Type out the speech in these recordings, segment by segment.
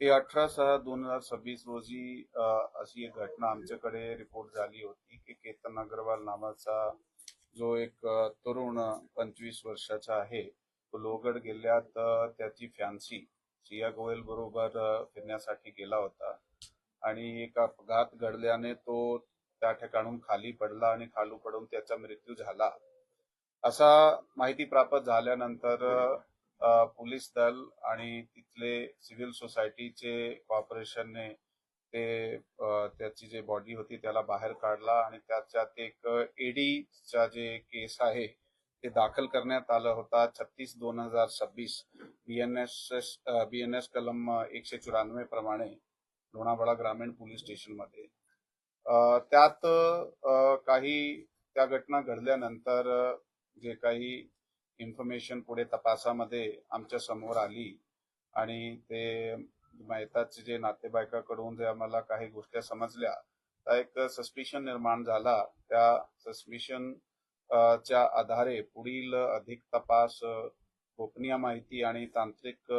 हे 18/6/2026 रोजी अशी एक घटना आमच्याकडे रिपोर्ट झाली होती की केतन अग्रवाल नावाचा जो एक तरुण 25 वर्षाचा आहे, तो लोहगड किल्ल्यात त्याची फॅन्सी सिया गोयल बरोबर फिरण्यासाठी गेला होता आणि एक अपघात घडल्याने तो त्या ठिकाणून खाली पडला आणि खाली पडून त्याचा मृत्यू झाला. असा माहिती प्राप्त झाल्यानंतर पोलीस दल आणि तिथले सिव्हिल सोसायटीचे कॉर्पोरेशनने त्याची जे बॉडी होती त्याला बाहेर काढला आणि त्याच्यात एक ईडीचा जे केस आहे ते दाखल करण्यात आलं होता 36/2026 बीएनएस कलम 194 प्रमाणे लोणावळा ग्रामीण पोलीस स्टेशन मध्ये. त्यात काही त्या घटना घडल्यानंतर जे काही इन्फॉर्मेशन पुढे तपासामध्ये आमच्या समोर आली आणि ते मेहताचे जे नातेवाईकाकडून जे आम्हाला काही गोष्टी समजल्या, तर एक सस्पिशन निर्माण झाला. त्या सस्पिशन च्या आधारे पुढील अधिक तपास गोपनीय माहिती आणि तांत्रिक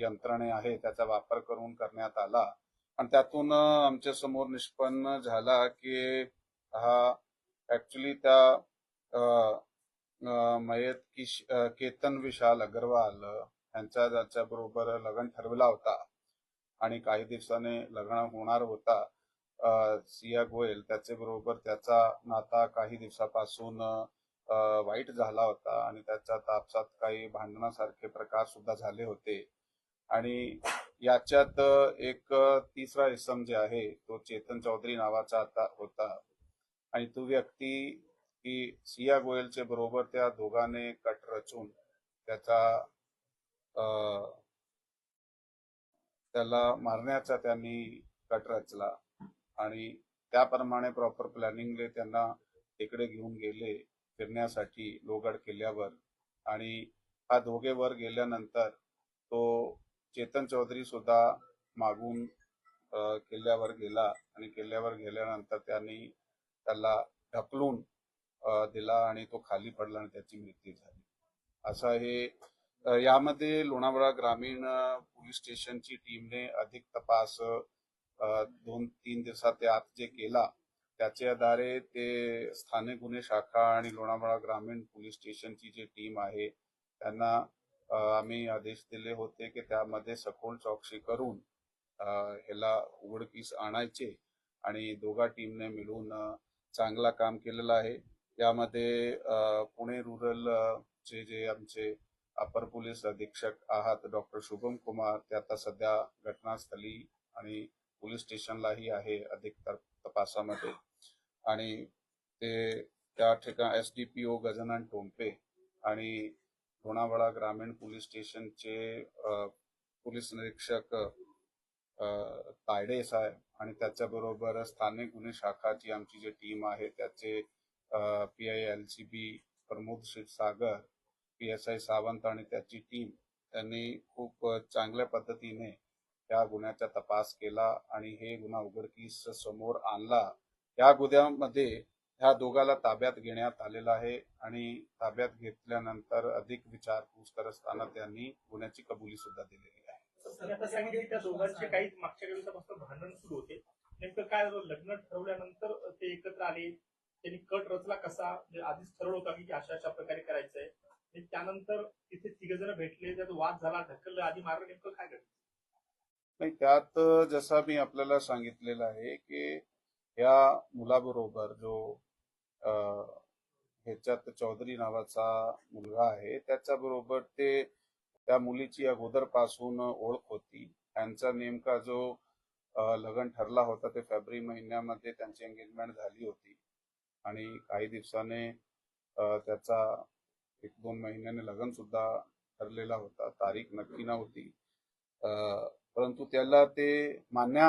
यंत्रणे आहे त्याचा वापर करून करण्यात आला आणि त्यातून आमच्या समोर निष्पन्न झाला की हा ऍक्च्युली त्या मयत केतन विशाल अग्रवाल यांचा ज्याच्या बरोबर लग्न ठरवला होता आणि काही दिवसाने लग्न होणार होता. सिया गोयल त्याचे बरोबर त्याचा नाता काही दिवसापासून वाईट झाला होता आणि त्याच्यात आपसात काही भांडणासारखे प्रकार सुद्धा झाले होते आणि याच्यात एक तिसरा इसम जे आहे तो चेतन चौधरी नावाचा आता होता आणि तो व्यक्ती की सिया गोयलचे बरोबर त्या दोघांने कट रचून त्याचा त्याला मारण्याचा त्यांनी कट रचला आणि त्याप्रमाणे प्रॉपर प्लॅनिंगले त्यांना तिकडे घेऊन गेले फिरण्यासाठी लोहगड किल्ल्यावर आणि हा दोघे वर गेल्यानंतर तो चेतन चौधरी सुद्धा मागून किल्ल्यावर गेला आणि किल्ल्यावर गेल्यानंतर त्यांनी त्याला ढकलून दिला आणि तो खाली पडला आणि त्याची मृत्यू झाली. असं हे यामध्ये लोणावळा ग्रामीण पोलीस स्टेशनची टीमने अधिक तपास 2-3 दिवसात आत जे केला त्याच्या आधारे ते स्थानिक गुन्हे शाखा आणि लोणावळा ग्रामीण पोलीस स्टेशनची जी टीम आहे त्यांना आम्ही आदेश दिले होते की त्यामध्ये सखोल चौकशी करून ह्याला उघडकीस आणायचे आणि दोघा टीमने मिळून चांगला काम केलेलं आहे. यामध्ये पुणे रूरल चे जे आमचे अपर पोलीस अधीक्षक आहात डॉक्टर शुभम कुमार ते आता सध्या घटनास्थळी आणि पोलीस स्टेशनलाही आहे अधिक तपासामध्ये आणि ते त्या ठिकाणी एसडीपीओ गजानन टोंपे आणि लोणावळा ग्रामीण पोलीस स्टेशनचे पोलीस निरीक्षक तायडे साहेब आणि त्याच्याबरोबर स्थानिक गुन्हे शाखाची आमची जी टीम आहे त्याचे PI-LCB प्रमोद क्षीरसागर, PSI सावंत आणि त्याची टीम त्यांनी खूप चांगल्या पद्धतीने या गुन्ह्याचा तपास केला आणि हे गुन्हा उघडकीस समोर आणला. या गुन्ह्यामध्ये ह्या दोघाला ताब्यात घेण्यात आलेला आहे आणि ताब्यात घेतल्यानंतर अधिक विचारपूस करत असताना त्यांनी गुन्ह्याची कबुली सुद्धा दिलेली आहे. आता सांगितले त्या दोघांचे काही मागच्या काही दिवसापासून भांडण सुरू होते. नेमकं काय लग्न ठरवल्यानंतर ते एकत्र आले, त्यांनी कट रचला कसा, आधीच ठरवलं होता की अशा अशा प्रकारे करायचंय, त्यानंतर तिथे तिघ जण भेटले, त्यात वाद झाला, ढकललं, आधी मारलं, नेमकं काय घडलं? नाही, त्यात जसं मी आपल्याला सांगितलेलं आहे की या मुलाबरोबर जो ह्याच्यात चौधरी नावाचा मुलगा आहे त्याच्याबरोबर ते त्या मुलीची अगोदरपासून ओळख होती. त्यांचा नेमका जो लग्न ठरला होता ते फेब्रुवारी महिन्यामध्ये त्यांची एंगेजमेंट झाली होती आणि काही दिवसाने त्याचा 1-2 महिन्याने लग्न सुद्धा ठरलेला होता. तारीख नक्की नव्हती परंतु त्याला ते मान्य